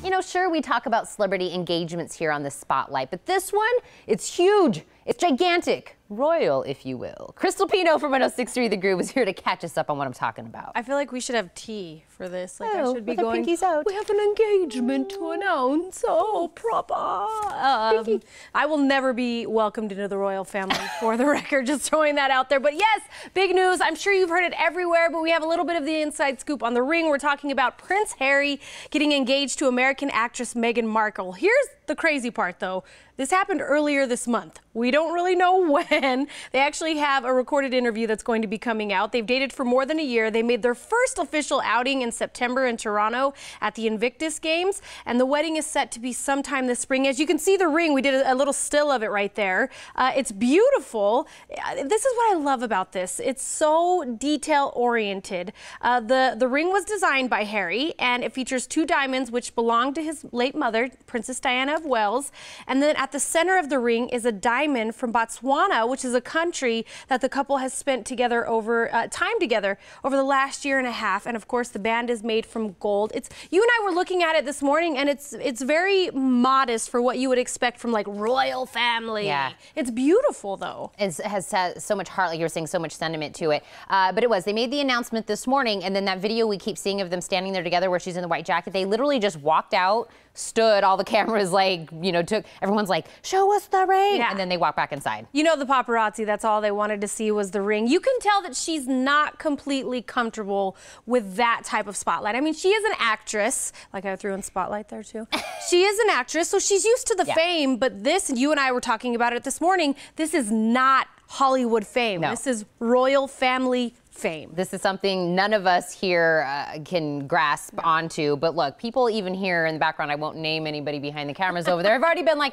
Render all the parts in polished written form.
You know, sure, we talk about celebrity engagements here on the Spotlight, but this one, it's huge. It's gigantic. Royal, if you will. Krystal Pino from 106.3 The Groove is here to catch us up on what I'm talking about. I feel like we should have tea for this. Like Oh, I should be with our going. pinkies out. We have an engagement to announce. Oh, proper. I will never be welcomed into the royal family, for the record. Just throwing that out there. But yes, big news. I'm sure you've heard it everywhere, but we have a little bit of the inside scoop on the ring. We're talking about Prince Harry getting engaged to American actress Meghan Markle. Here's the crazy part, though. This happened earlier this month. We don't really know when. They actually have a recorded interview that's going to be coming out. They've dated for more than a year. They made their first official outing in September in Toronto at the Invictus Games, and the wedding is set to be sometime this spring. As you can see the ring, we did a little still of it right there. It's beautiful. This is what I love about this. It's so detail-oriented. The ring was designed by Harry, and it features 2 diamonds which belonged to his late mother, Princess Diana of Wales, and then at the center of the ring is a diamond from Botswana, which is a country that the couple has spent together time together over the last year and a half. And of course, the band is made from gold. You and I were looking at it this morning, and it's very modest for what you would expect from like royal family. Yeah. It's beautiful though. It has so much heart, like you were saying, so much sentiment to it. But they made the announcement this morning, and then that video we keep seeing of them standing there together where she's in the white jacket, they literally just walked out, stood, all the cameras everyone's like, show us the ring, yeah. And then they walk back inside. You know, the paparazzi, that's all they wanted to see was the ring. You can tell that she's not completely comfortable with that type of spotlight. I mean, she is an actress, like I threw in spotlight there too. She is an actress, so she's used to the fame, but this, and you and I were talking about it this morning, this is not Hollywood fame. No. This is royal family fame. This is something none of us here can grasp onto. But look, people even here in the background, I won't name anybody behind the cameras over there, have already been like,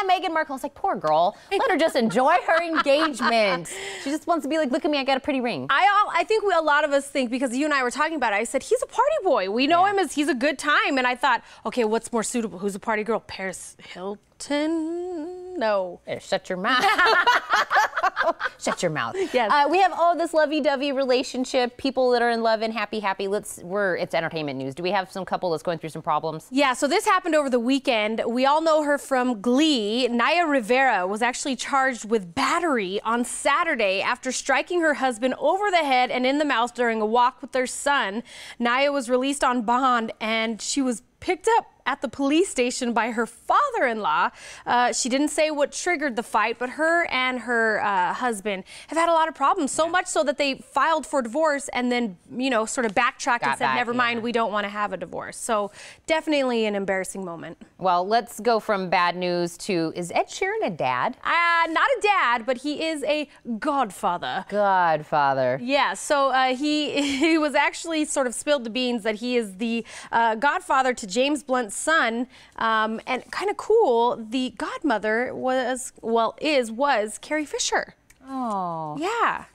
Meghan Markle. It's like, poor girl. Let her just enjoy her engagement. She just wants to be like, look at me, I got a pretty ring. I think a lot of us think, because you and I were talking about it, I said, he's a party boy. We know him as he's a good time. And I thought, okay, what's more suitable? Who's a party girl? Paris Hilton? No. There, shut your mouth. Shut your mouth. Yes. We have all this lovey-dovey relationship, people that are in love and happy. It's entertainment news. Do we have some couple that's going through some problems? Yeah, so this happened over the weekend. We all know her from Glee. Naya Rivera was actually charged with battery on Saturday after striking her husband over the head and in the mouth during a walk with their son. Naya was released on bond, and she was picked up at the police station by her father-in-law. She didn't say what triggered the fight, but her and her husband have had a lot of problems, so much so that they filed for divorce and then, sort of backtracked and said, never mind, we don't want to have a divorce. So definitely an embarrassing moment. Well, let's go from bad news to, is Ed Sheeran a dad? Not a dad, but he is a godfather. Godfather. Yeah, so he was actually sort of spilled the beans that he is the godfather to James Blunt's son, and kind of cool, the godmother was Carrie Fisher. Oh. Yeah.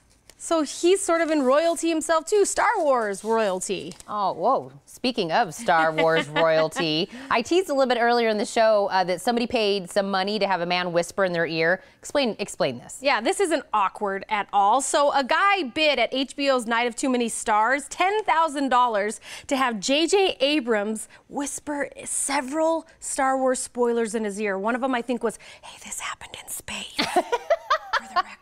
So he's sort of in royalty himself too, Star Wars royalty. Oh, whoa. Speaking of Star Wars royalty, I teased a little bit earlier in the show that somebody paid some money to have a man whisper in their ear. Explain this. Yeah, this isn't awkward at all. So a guy bid at HBO's Night of Too Many Stars $10,000 to have J.J. Abrams whisper several Star Wars spoilers in his ear. One of them, I think, was, hey, this happened in space, for the record.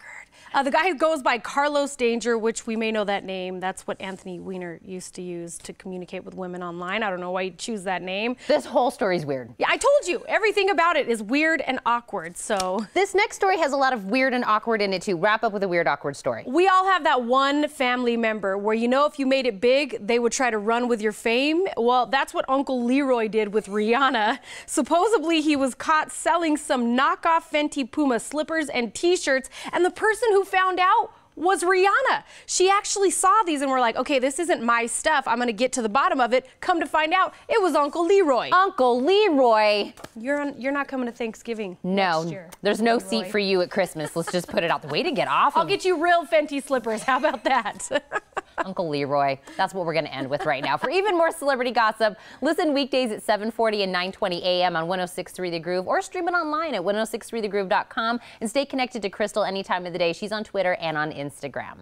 The guy goes by Carlos Danger, which we may know that name. That's what Anthony Weiner used to use to communicate with women online. I don't know why you'd choose that name. This whole story's weird. Yeah, I told you. Everything about it is weird and awkward, so. This next story has a lot of weird and awkward in it, too. Wrap up with a weird, awkward story. We all have that one family member where, if you made it big, they would try to run with your fame. Well, that's what Uncle Leroy did with Rihanna. Supposedly, he was caught selling some knockoff Fenty Puma slippers and T-shirts, and the person who found out was Rihanna. She actually saw these and were like, okay, this isn't my stuff. I'm going to get to the bottom of it. Come to find out, it was Uncle Leroy. Uncle Leroy. You're not coming to Thanksgiving No, next year. There's no seat for you at Christmas. Let's just put it out. The way to get off. I'll get you real Fenty slippers. How about that? Uncle Leroy. That's what we're going to end with right now. For even more celebrity gossip, listen weekdays at 7:40 and 9:20 a.m. on 106.3 The Groove, or stream it online at 1063thegroove.com, and stay connected to Krystal any time of the day. She's on Twitter and on Instagram.